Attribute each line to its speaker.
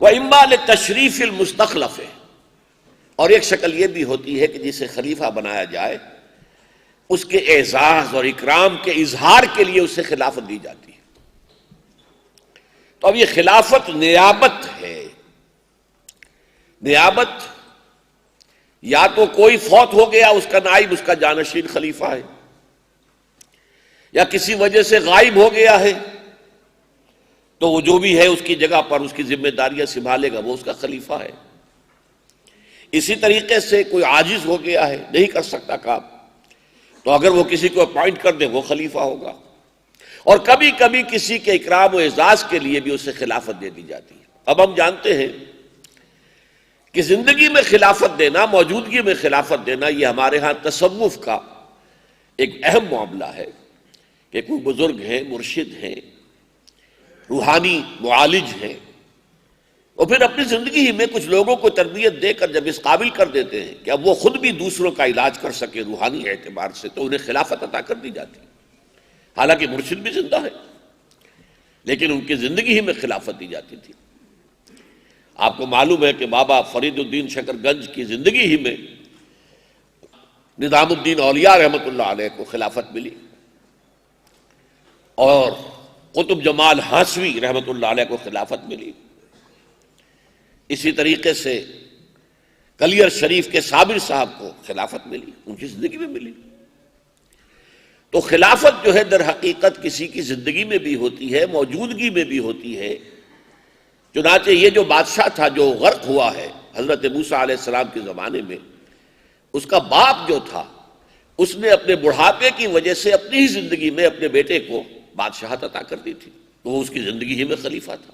Speaker 1: وَإِمَّا لِتَشْرِيفِ الْمُسْتَخْلَفِ، اور ایک شکل یہ بھی ہوتی ہے کہ جسے خلیفہ بنایا جائے اس کے اعزاز اور اکرام کے اظہار کے لیے اسے خلافت دی جاتی ہے۔ تو اب یہ خلافت نیابت ہے۔ نیابت یا تو کوئی فوت ہو گیا، اس کا نائب اس کا جانشین خلیفہ ہے، یا کسی وجہ سے غائب ہو گیا ہے تو وہ جو بھی ہے اس کی جگہ پر اس کی ذمہ داریاں سنبھالے گا، وہ اس کا خلیفہ ہے۔ اسی طریقے سے کوئی عاجز ہو گیا ہے، نہیں کر سکتا کام، تو اگر وہ کسی کو اپوائنٹ کر دے وہ خلیفہ ہوگا۔ اور کبھی کبھی کسی کے اکرام و اعزاز کے لیے بھی اسے خلافت دے دی جاتی ہے۔ اب ہم جانتے ہیں کہ زندگی میں خلافت دینا، موجودگی میں خلافت دینا، یہ ہمارے ہاں تصوف کا ایک اہم معاملہ ہے کہ کوئی بزرگ ہیں، مرشد ہیں، روحانی معالج ہیں، اور پھر اپنی زندگی ہی میں کچھ لوگوں کو تربیت دے کر جب اس قابل کر دیتے ہیں کہ اب وہ خود بھی دوسروں کا علاج کر سکے روحانی اعتبار سے، تو انہیں خلافت عطا کر دی جاتی ہے۔ حالانکہ مرشد بھی زندہ ہے لیکن ان کی زندگی ہی میں خلافت دی جاتی تھی۔ آپ کو معلوم ہے کہ بابا فرید الدین شکر گنج کی زندگی ہی میں نظام الدین اولیاء رحمۃ اللہ علیہ کو خلافت ملی، اور قطب جمال ہاشمی رحمۃ اللہ علیہ کو خلافت ملی۔ اسی طریقے سے کلیر شریف کے صابر صاحب کو خلافت ملی، ان کی زندگی میں ملی۔ تو خلافت جو ہے در حقیقت کسی کی زندگی میں بھی ہوتی ہے، موجودگی میں بھی ہوتی ہے۔ چنانچہ یہ جو بادشاہ تھا جو غرق ہوا ہے حضرت موسیٰ علیہ السلام کے زمانے میں، اس کا باپ جو تھا اس نے اپنے بڑھاپے کی وجہ سے اپنی ہی زندگی میں اپنے بیٹے کو بادشاہت عطا کر دی تھی، تو وہ اس کی زندگی ہی میں خلیفہ تھا۔